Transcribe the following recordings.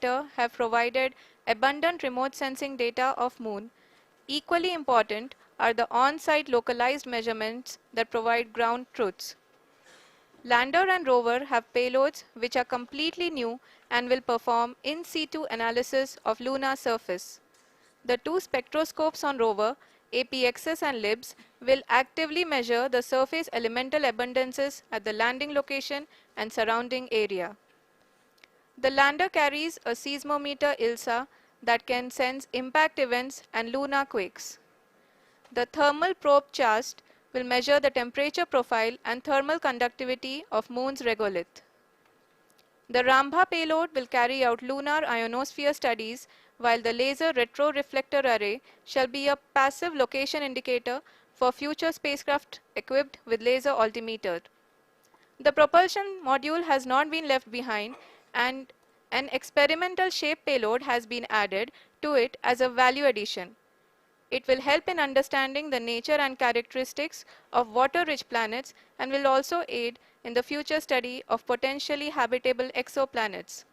orbiter have provided abundant remote sensing data of Moon. Equally important are the on-site localized measurements that provide ground truths. Lander and rover have payloads which are completely new and will perform in situ analysis of lunar surface. The two spectroscopes on rover, APXS and LIBS, will actively measure the surface elemental abundances at the landing location and surrounding area. The lander carries a seismometer ILSA that can sense impact events and lunar quakes. The thermal probe CHAST will measure the temperature profile and thermal conductivity of Moon's regolith. The Rambha payload will carry out lunar ionosphere studies, while the laser retroreflector array shall be a passive location indicator for future spacecraft equipped with laser altimeter. The propulsion module has not been left behind, and an experimental shape payload has been added to it as a value addition. It will help in understanding the nature and characteristics of water-rich planets and will also aid in the future study of potentially habitable exoplanets.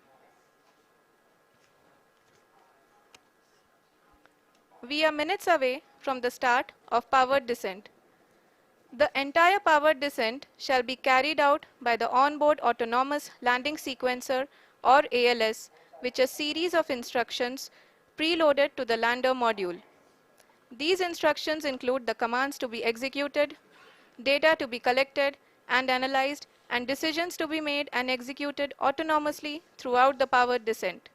We are minutes away from the start of powered descent. The entire powered descent shall be carried out by the onboard autonomous landing sequencer or ALS, which is a series of instructions preloaded to the lander module. These instructions include the commands to be executed, data to be collected and analyzed, and decisions to be made and executed autonomously throughout the powered descent.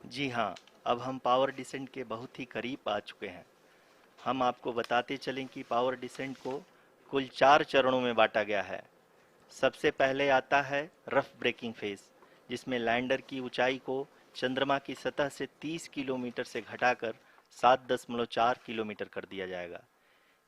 जी हाँ, अब हम power descent के बहुत ही करीब आ चुके हैं। हम आपको बताते चलें कि पावर डिसेंट को कुल 4 चरणों में बांटा गया है। सबसे पहले आता है रफ ब्रेकिंग फेज, जिसमें लैंडर की ऊंचाई को चंद्रमा की सतह से 30 किलोमीटर से घटाकर 7.4 किलोमीटर कर दिया जाएगा।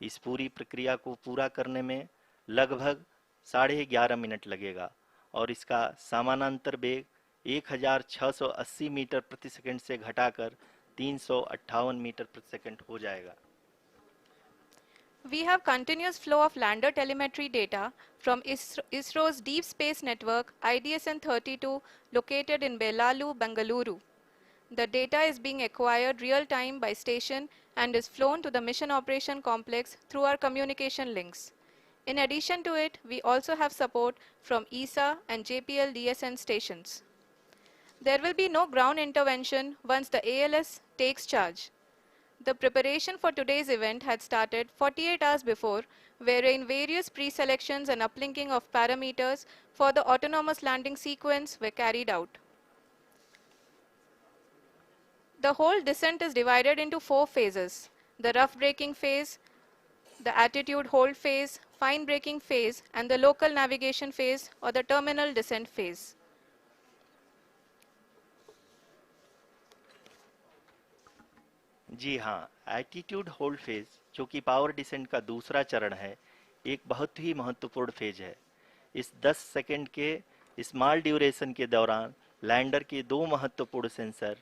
इस पूरी प्रक्रिया को पूरा करने में लगभग 11.5 मिनट लगेगा और इसका समानांतर वेग 1680 मीटर प्रति सेकंड से घटाकर 358 मीटर प्रति सेकंड हो जाएगा। We have continuous flow of lander telemetry data from ISRO's Deep Space Network IDSN-32 located in Belalu, Bengaluru. The data is being acquired real-time by station and is flown to the Mission Operation Complex through our communication links. In addition to it, we also have support from ESA and JPL DSN stations. There will be no ground intervention once the ALS takes charge. The preparation for today's event had started 48 hours before, wherein various pre-selections and uplinking of parameters for the autonomous landing sequence were carried out. The whole descent is divided into 4 phases: the rough braking phase, the attitude hold phase, fine braking phase, and the local navigation phase or the terminal descent phase. जी हाँ, attitude hold phase, जो कि power descent का दूसरा चरण है, एक बहुत ही महत्वपूर्ण फेज है। इस 10 सेकंड के स्मॉल ड्यूरेशन के दौरान लैंडर के 2 महत्वपूर्ण सेंसर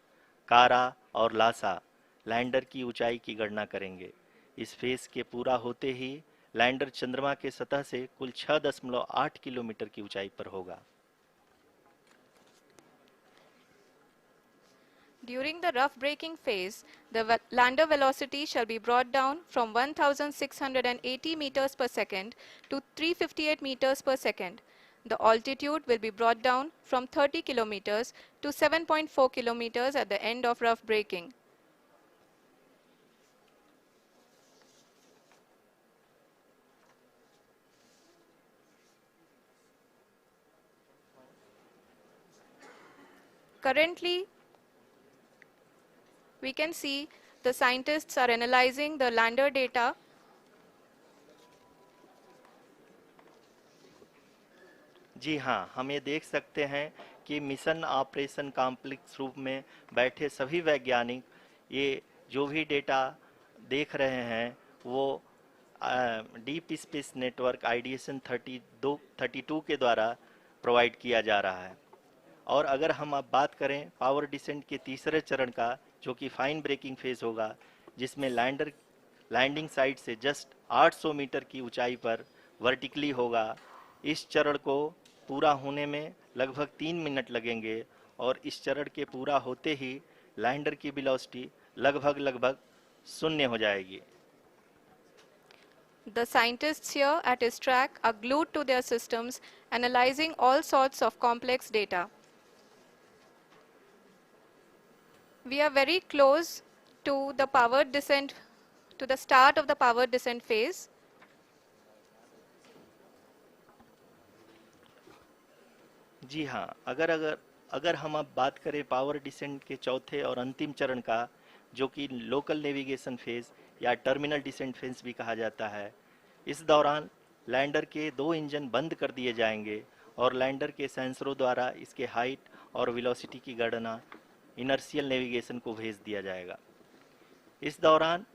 कारा और लासा लैंडर की ऊंचाई की गणना करेंगे। इस फेज के पूरा होते ही लैंडर चंद्रमा के सतह से कुल 6.8 किलोमीटर की ऊंचाई पर होगा। During the rough braking phase, the lander velocity shall be brought down from 1680 meters per second to 358 meters per second. The altitude will be brought down from 30 kilometers to 7.4 kilometers at the end of rough braking. Currently, we can see the scientists are analyzing the lander data. जी हाँ, हम ये देख सकते हैं कि mission operation complex रूप में बैठे सभी वैज्ञानिक ये जो भी डेटा देख रहे हैं वो डीप स्पेस नेटवर्क IDSN 32 के द्वारा प्रोवाइड किया जा रहा है। और अगर हम अब बात करें पावर डिसेंट के तीसरे चरण का, जो कि फाइन ब्रेकिंग फेज होगा, जिसमें लैंडिंग साइट से जस्ट 800 मीटर की ऊंचाई पर वर्टिकली होगा, इस चरण को पूरा होने में लगभग 3 मिनट लगेंगे और इस चरण के पूरा होते ही लैंडर की वेलोसिटी लगभग शून्य हो जाएगी। The scientists here at ISTRAC are glued to their systems, analyzing all sorts of complex data. We are very close to the powered descent, to the start of the powered descent phase. जी हाँ, अगर अगर अगर हम अब बात करें power descent के चौथे और अंतिम चरण का, जो कि लोकल नेविगेशन फेज या टर्मिनल डिसेंट फेज भी कहा जाता है, इस दौरान लैंडर के 2 इंजन बंद कर दिए जाएंगे और लैंडर के सेंसरों द्वारा इसके हाइट और वेलोसिटी की गणना इनर्शियल नेविगेशन को भेज दिया जाएगा। इस दौरान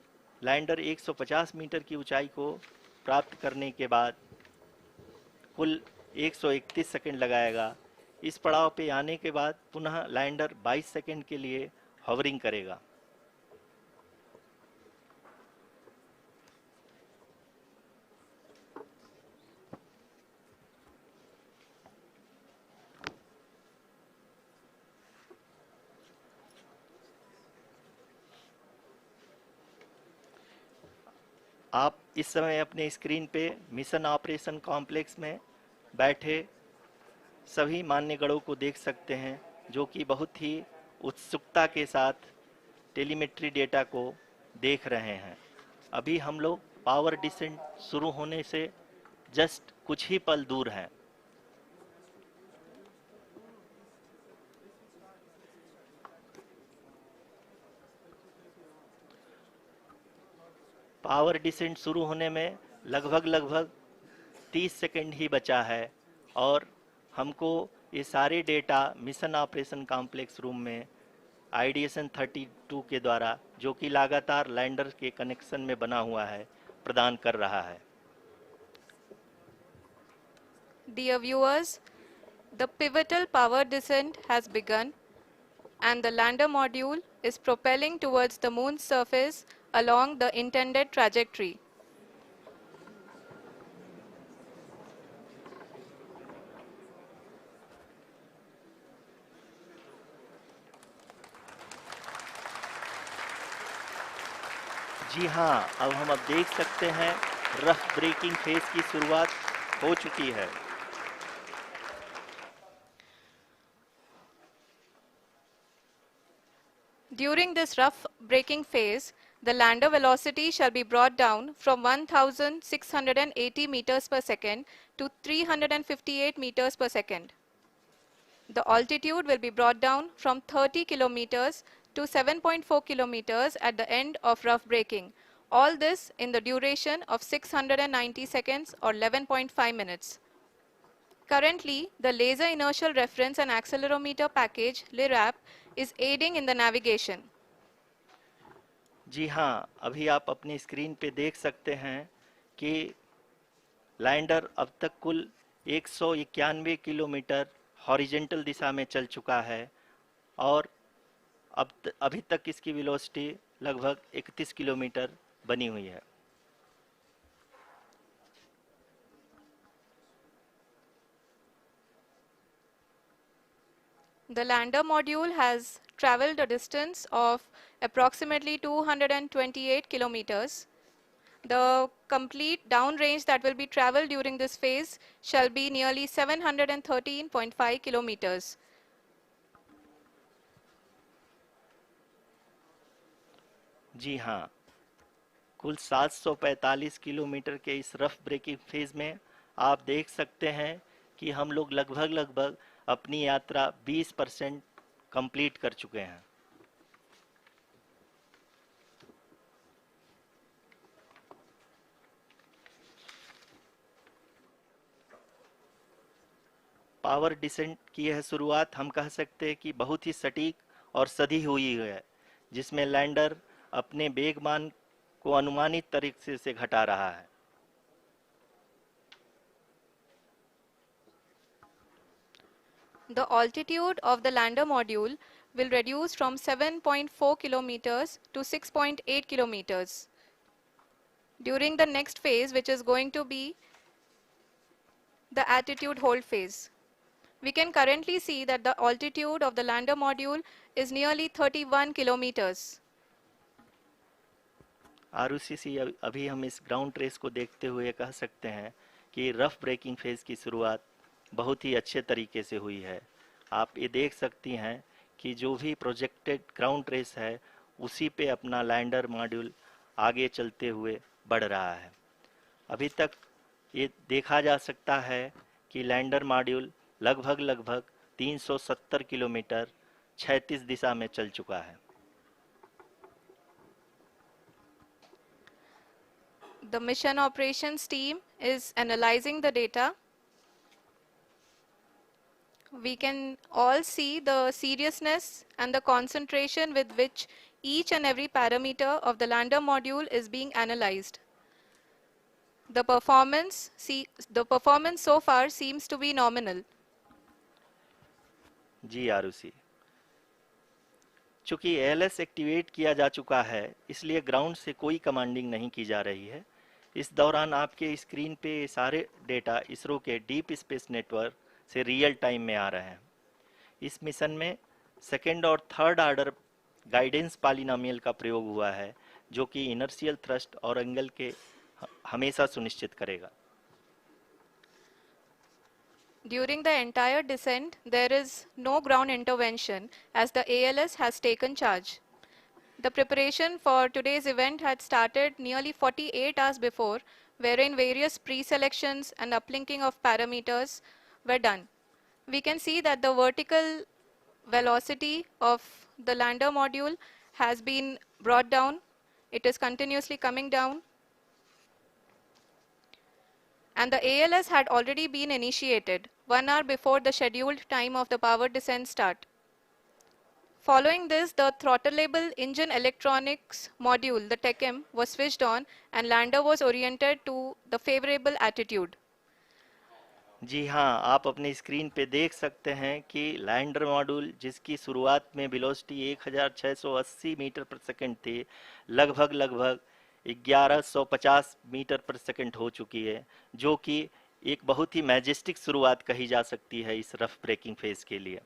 लैंडर 150 मीटर की ऊंचाई को प्राप्त करने के बाद कुल 131 सेकंड लगाएगा। इस पड़ाव पे आने के बाद पुनः लैंडर 22 सेकंड के लिए हवरिंग करेगा। आप इस समय अपने स्क्रीन पे मिशन ऑपरेशन कॉम्प्लेक्स में बैठे सभी मान्यगणों को देख सकते हैं, जो कि बहुत ही उत्सुकता के साथ टेलीमेट्री डेटा को देख रहे हैं। अभी हम लोग पावर डिसेंट शुरू होने से जस्ट कुछ ही पल दूर हैं। पावर डिसेंट शुरू होने में लगभग 30 सेकंड ही बचा है और हमको ये सारे data mission operation complex room में आईडीएसएन 32 के द्वारा, जो कि लगातार लैंडर के कनेक्शन में बना हुआ है, प्रदान कर रहा है। Dear viewers, the pivotal power descent has begun and the lander module is propelling towards the moon's surface along the intended trajectory. जी हाँ, अब देख सकते हैं रफ ब्रेकिंग फेज की शुरुआत हो चुकी है। During this rough braking phase, the lander velocity shall be brought down from 1680 meters per second to 358 meters per second. The altitude will be brought down from 30 kilometers to 7.4 kilometers at the end of rough braking. All this in the duration of 690 seconds or 11.5 minutes. Currently, the Laser Inertial Reference and Accelerometer package (LIRAP) is aiding in the navigation. जी हाँ, अभी आप अपनी screen पे देख सकते हैं कि lander अब तक कुल 191 किलोमीटर हॉरिजेंटल दिशा में चल चुका है और अभी तक इसकी वेलोसिटी लगभग 31 किलोमीटर बनी हुई है। The lander module has traveled a distance of approximately 228 kilometers. The complete downrange that will be traveled during this phase shall be nearly 713.5 kilometers. जी हाँ, कुल 745 किलोमीटर के इस रफ ब्रेकिंग फेज में आप देख सकते हैं कि हम लोग लगभग अपनी यात्रा 20% कंप्लीट कर चुके हैं। पावर डिसेंट की यह शुरुआत हम कह सकते हैं कि बहुत ही सटीक और सधी हुई है, जिसमें लैंडर अपने वेगमान को अनुमानित तरीके से घटा रहा है। The altitude of the lander module will reduce from 7.4 kilometers to 6.8 kilometers. During the next phase, which is going to be the attitude hold phase. We can currently see that the altitude of the lander module is nearly 31 kilometers. Arushi, अभी हम इस ground trace को देखते हुए कह सकते हैं कि रफ ब्रेकिंग फेज की शुरुआत बहुत ही अच्छे तरीके से हुई है। आप ये देख सकती हैं कि जो भी प्रोजेक्टेड ग्राउंड ट्रेस है उसी पे अपना लैंडर मॉड्यूल आगे चलते हुए बढ़ रहा है। अभी तक ये देखा जा सकता है कि लैंडर मॉड्यूल लगभग 370 किलोमीटर क्षैतिज दिशा में चल चुका है। The mission operations team is analyzing the data. We can all see the seriousness and the concentration with which each and every parameter of the lander module is being analyzed. The performance so far seems to be nominal. जी आरुषि, चूंकि ALS activate किया जा चुका है इसलिए ground से कोई commanding नहीं की जा रही है। इस दौरान आपके स्क्रीन पे सारे डेटा इसरो के डीप स्पेस नेटवर्क से रियल टाइम में आ रहे हैं। इस मिशन में सेकेंड और थर्ड ऑर्डर गाइडेंस पॉलिनोमियल का प्रयोग हुआ है जो कि इनर्शियल थ्रस्ट और एंगल के हमेशा सुनिश्चित करेगा। During the entire descent, there is no ground intervention as the ALS has taken charge. The preparation for today's event had started nearly 48 hours before, wherein various pre-selections and uplinking of parameters were done. We can see that the vertical velocity of the lander module has been brought down. It is continuously coming down. And the ALS had already been initiated 1 hour before the scheduled time of the power descent start. Following this, the throttleable engine electronics module, the TECM, was switched on and lander was oriented to the favorable attitude. जी हाँ, आप अपने screen पे देख सकते हैं कि lander module जिसकी शुरुआत में वेलोसिटी 1680 मीटर पर सेकंड थी, लगभग 1150 मीटर पर सेकंड हो चुकी है, जो कि एक बहुत ही मैजेस्टिक शुरुआत कही जा सकती है इस रफ ब्रेकिंग फेज के लिए।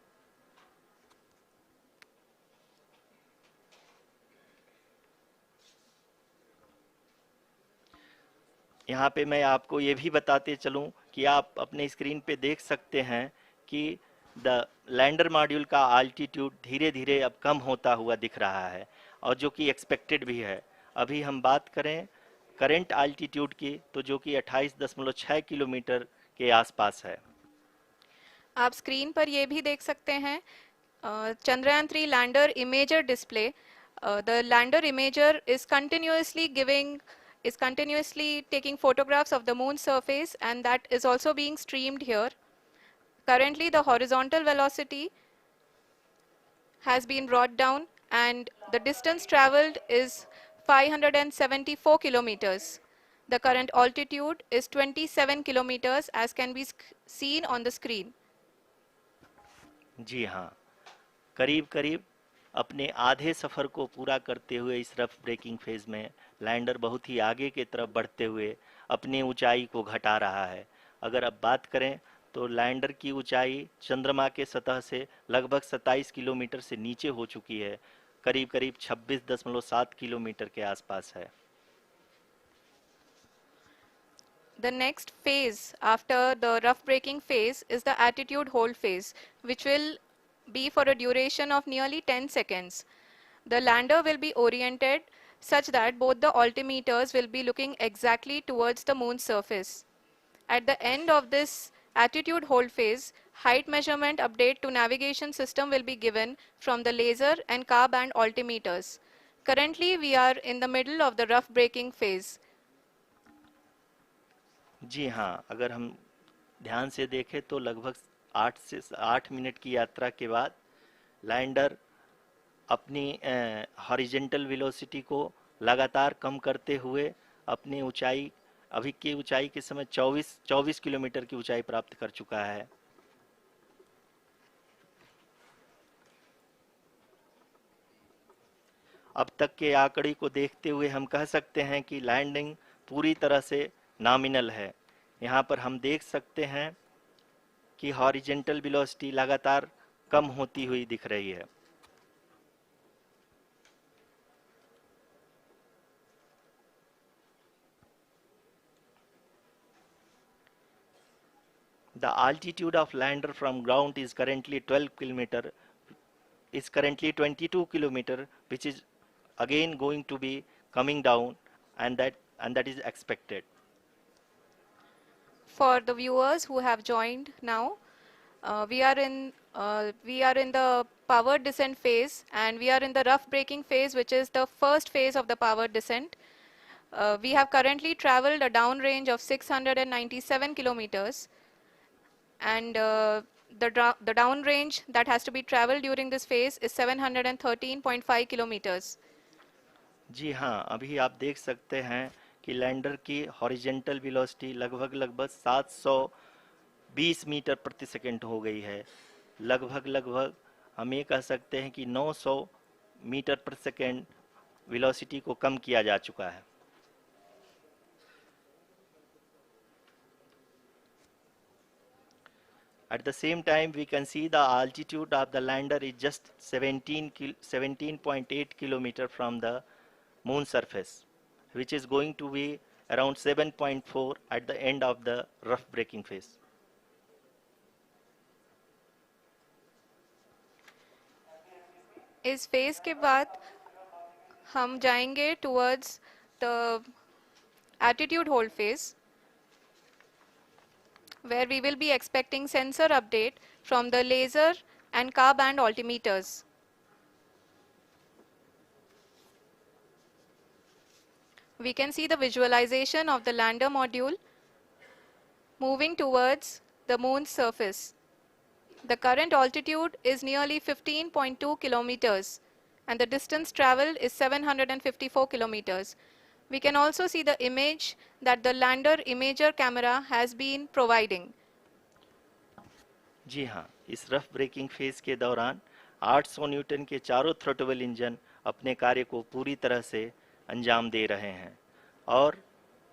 यहाँ पे मैं आपको ये भी बताते चलूँ कि आप अपने स्क्रीन पे देख सकते हैं कि द लैंडर मॉड्यूल का अल्टीट्यूड धीरे धीरे अब कम होता हुआ दिख रहा है और जो कि एक्सपेक्टेड भी है। अभी हम बात करें करंट अल्टीट्यूड की तो जो कि 28.6 किलोमीटर के आसपास है। आप स्क्रीन पर ये भी देख सकते हैं Chandrayaan 3 lander imager display. The lander imager is continuously taking photographs of the moon's surface, and that is also being streamed here. Currently, the horizontal velocity has been brought down and the distance traveled is 574 kilometers. The current altitude is 27 kilometers as can be seen on the screen. जी हाँ, करीब अपने आधे सफ़र को पूरा करते हुए इस rough breaking phase में लैंडर बहुत ही आगे की तरफ बढ़ते हुए अपनी ऊंचाई को घटा रहा है। अगर अब बात करें तो लैंडर की ऊंचाई चंद्रमा के सतह से लगभग 27 किलोमीटर से नीचे हो चुकी है, करीब 26.7 किलोमीटर के आसपास है। The next phase after the rough braking phase is the attitude hold phase, which will be for a duration of nearly 10 seconds. The lander will be oriented such that both the altimeters will be looking exactly towards the moon's surface. At the end of this attitude hold phase, height measurement update to navigation system will be given from the laser and car band altimeters. Currently, we are in the middle of the rough braking phase. जी हाँ, अगर हम ध्यान से देखें तो लगभग 8 minute की यात्रा के बाद लैंडर अपनी हॉरिजेंटल वेलोसिटी को लगातार कम करते हुए अपनी ऊंचाई अभी की ऊंचाई के समय 24 किलोमीटर की ऊंचाई प्राप्त कर चुका है। अब तक के आंकड़े को देखते हुए हम कह सकते हैं कि लैंडिंग पूरी तरह से नॉमिनल है। यहाँ पर हम देख सकते हैं कि हॉरिजेंटल वेलोसिटी लगातार कम होती हुई दिख रही है। The altitude of lander from ground is currently 12 kilometer, is currently 22 kilometer, which is again going to be coming down, and that is expected. For the viewers who have joined now, we are in the powered descent phase, and we are in the rough braking phase, which is the first phase of the powered descent. We have currently traveled a downrange of 697 kilometers, and the downrange that has to be traveled during this phase is 713.5 kilometers. जी हाँ, अभी आप देख सकते हैं कि lander की horizontal velocity लगभग 720 metre प्रति सेकंड हो गई है। लगभग हम ये कह सकते हैं कि 900 मीटर प्रति सेकंड वेलोसिटी को कम किया जा चुका है। At the same time, we can see the altitude of the lander is just 17.8 kilometer from the moon surface, which is going to be around 7.4 at the end of the rough braking phase. इस phase के बाद हम जाएंगे towards the attitude hold phase, where we will be expecting sensor update from the laser and car band altimeters. We can see the visualization of the lander module moving towards the moon's surface. The current altitude is nearly 15.2 kilometers, and the distance traveled is 754 kilometers. We can also see the image that the lander imager camera has been providing. जी हाँ, इस rough breaking phase के दौरान 800 Newton के चारों throttle engine अपने कार्य को पूरी तरह से अंजाम दे रहे हैं और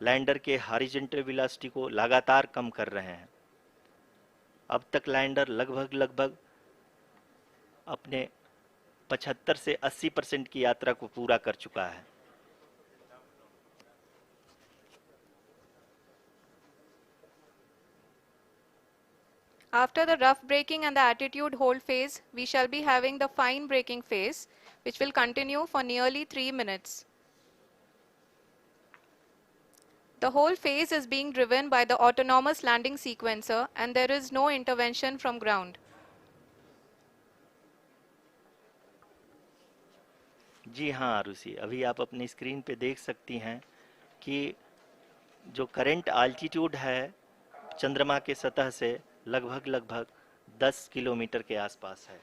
लैंडर के हॉरिजॉन्टल वेलोसिटी को लगातार कम कर रहे हैं। अब तक लैंडर लगभग अपने 75 से 80% की यात्रा को पूरा कर चुका है। After the rough braking and the attitude hold phase, we shall be having the fine braking phase, which will continue for nearly 3 minutes. The whole phase is being driven by the autonomous landing sequencer, and there is no intervention from ground. जी हाँ आरुषि, अभी आप अपनी screen पे देख सकती हैं कि जो करंट आल्टीट्यूड है चंद्रमा के सतह से लगभग 10 किलोमीटर के आसपास है।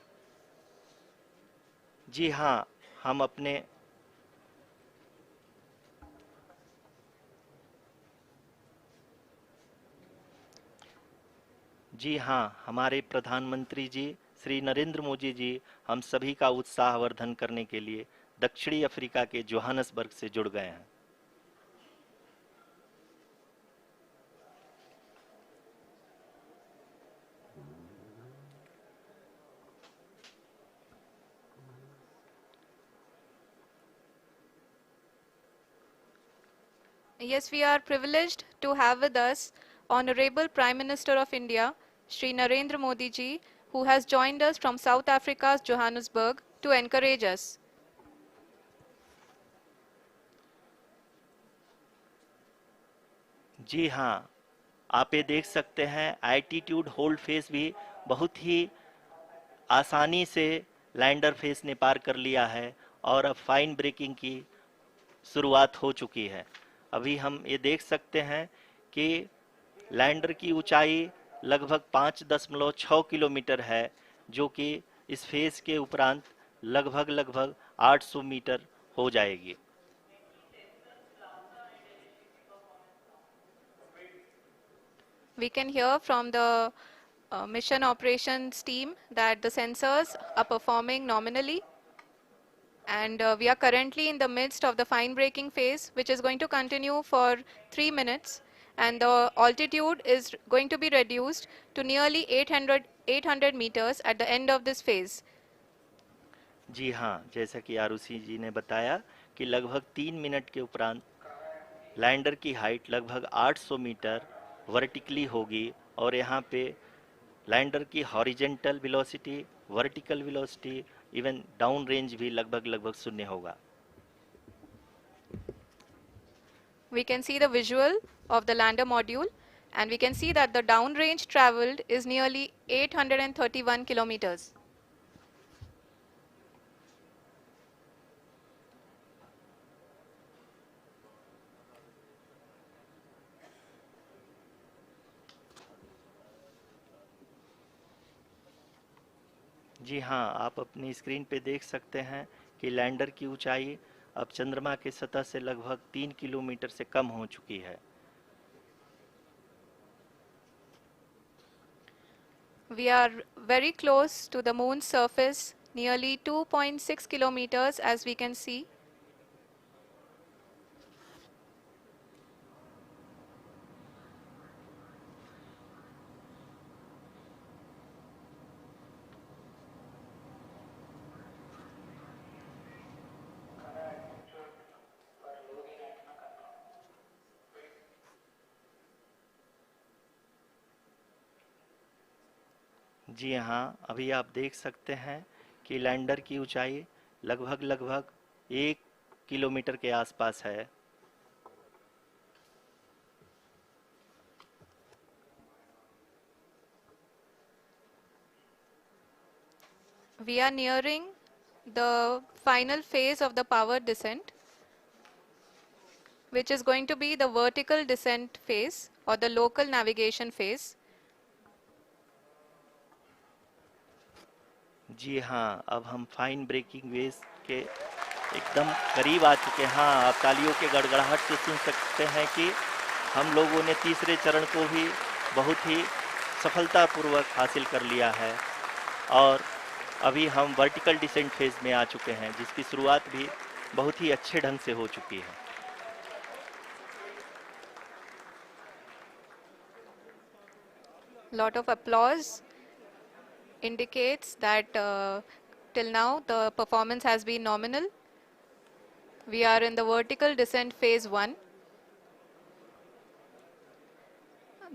जी हाँ, हम अपने जी हाँ, हमारे प्रधानमंत्री जी श्री नरेंद्र मोदी जी हम सभी का उत्साहवर्धन करने के लिए दक्षिणी अफ्रीका के जोहानसबर्ग से जुड़ गए हैं। Yes, we are privileged to have with us Honorable Prime Minister of India, Shri Narendra Modi ji, who has joined us from South Africa's Johannesburg to encourage us. जी हाँ, आप ये देख सकते हैं एल्टीट्यूड होल्ड फेस भी बहुत ही आसानी से लैंडर फेस ने पार कर लिया है और अब फाइन ब्रेकिंग की शुरुआत हो चुकी है। अभी हम ये देख सकते हैं कि लैंडर की ऊंचाई लगभग 5.6 किलोमीटर है, जो कि इस फेज के उपरांत लगभग 800 मीटर हो जाएगी। We can hear from the mission operations team that the sensors are performing nominally, and we are currently in the midst of the fine braking phase, which is going to continue for 3 minutes, and the altitude is going to be reduced to nearly 800 meters at the end of this phase. जी हाँ, जैसा कि आरुषि जी ने बताया कि लगभग 3 minute के उपरांत lander की हाइट लगभग 800 मीटर वर्टिकली होगी और यहाँ पे लैंडर की horizontal velocity, vertical velocity, even down range भी लगभग लगभग शून्य होगा। We can see the visual of the lander module, and we can see that the downrange traveled is nearly 831 kilometers. जी हाँ, आप अपनी स्क्रीन पे देख सकते हैं कि लैंडर की ऊंचाई अब चंद्रमा के सतह से लगभग 3 किलोमीटर से कम हो चुकी है। We are very close to the moon's surface, nearly 2.6 kilometers, as we can see. जी हाँ, अभी आप देख सकते हैं कि लैंडर की ऊंचाई लगभग लगभग 1 किलोमीटर के आसपास है। We are nearing the final phase of the power descent, which is going to be the vertical descent phase or the local navigation phase. जी हाँ, अब हम फाइन ब्रेकिंग वेव्स के एकदम करीब आ चुके हैं। हाँ, आप तालियों के गड़गड़ाहट से सुन सकते हैं कि हम लोगों ने तीसरे चरण को भी बहुत ही सफलतापूर्वक हासिल कर लिया है और अभी हम वर्टिकल डिसेंट फेज में आ चुके हैं, जिसकी शुरुआत भी बहुत ही अच्छे ढंग से हो चुकी है। Lot of applause indicates that till now the performance has been nominal. We are in the vertical descent phase 1.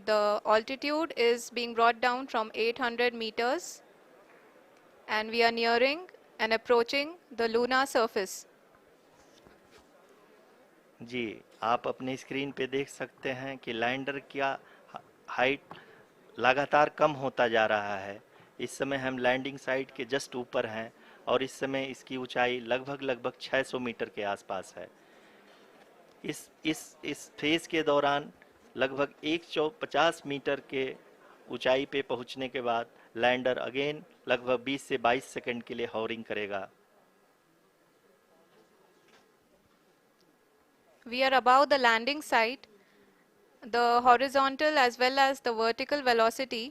The altitude is being brought down from 800 meters, and we are nearing and approaching the lunar surface. जी, आप अपने screen पे देख सकते हैं कि lander का height लगातार कम होता जा रहा है। इस समय हम लैंडिंग साइट के जस्ट ऊपर हैं और इस समय इसकी ऊंचाई लगभग लगभग 600 मीटर के आसपास है। इस फेज के दौरान लगभग 150 मीटर के ऊंचाई पे पहुंचने के बाद लैंडर अगेन लगभग 20 से 22 सेकंड के लिए हॉवरिंग करेगा। We are above the landing site. The horizontal as well as the vertical velocity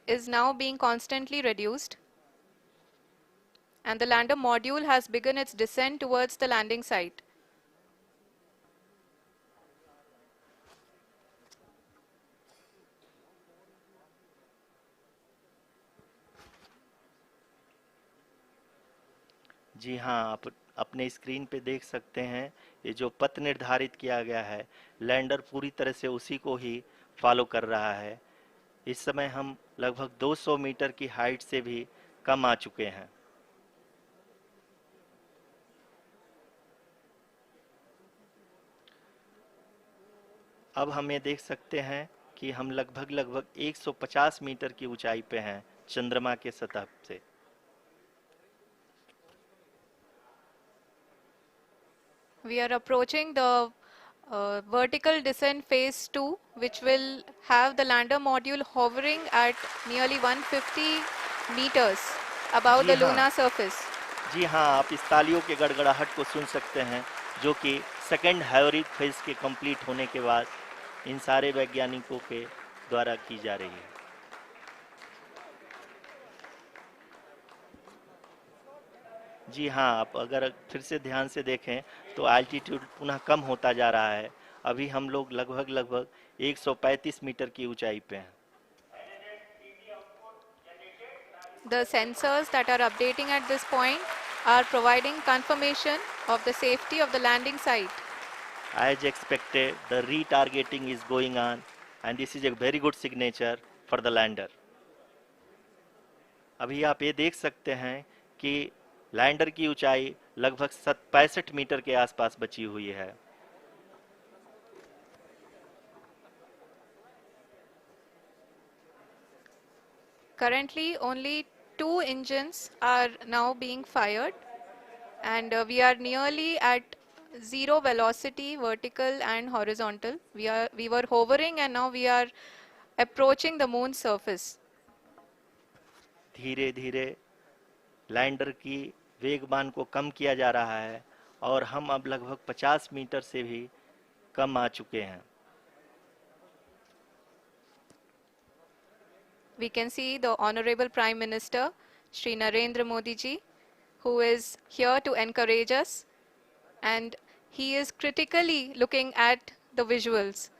is now being constantly reduced, and the lander module has begun its descent towards the landing site. जी हाँ, आप अपने screen पे देख सकते हैं ये जो पथ निर्धारित किया गया है, लैंडर पूरी तरह से उसी को ही फॉलो कर रहा है। इस समय हम लगभग 200 मीटर की हाइट से भी कम आ चुके हैं। अब हम ये देख सकते हैं कि हम लगभग लगभग 150 मीटर की ऊंचाई पे हैं चंद्रमा के सतह से। We are approaching the vertical descent phase 2, which will have the lander module hovering at nearly 150 meters above ji the हाँ, lunar surface. जी हाँ, आप इस तालियों के गड़गड़ाहट को सुन सकते हैं, जो कि सेकंड हाइब्रिड फेज के कंप्लीट होने के बाद इन सारे वैज्ञानिकों के द्वारा की जा रही है। जी हाँ, आप अगर फिर से ध्यान से देखें तो एल्टीट्यूड पुनः कम होता जा रहा है अभी हम लोग लगभग 135 मीटर की ऊंचाई पे हैं। The sensors that are updating at this point are providing confirmation of the safety of the landing site. As expected, the retargeting is going on, and this is a very good signature for the lander. अभी आप ये देख सकते हैं कि lander की ऊंचाई लगभग 65 मीटर के आसपास बची हुई है। Currently, only 2 engines are now being fired, and we are nearly at zero velocity, vertical and horizontal. We were hovering, and now we are approaching the moon's surface. धीरे धीरे लैंडर की वेगमान को कम किया जा रहा है और हम अब लगभग 50 मीटर से भी कम आ चुके हैं। We can see the Honorable Prime Minister, Shri Narendra Modi ji, who is here to encourage us, and he is critically looking at the visuals.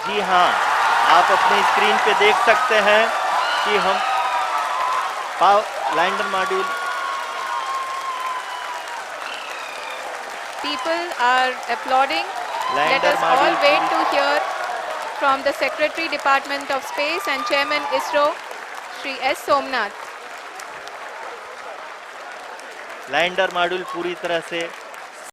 जी हाँ, आप अपने स्क्रीन पे देख सकते हैं कि हम lander module People are applauding. Let lander us all module wait to hear from the Secretary Department of Space and Chairman ISRO, Shri S. Somnath. Lander module पूरी तरह से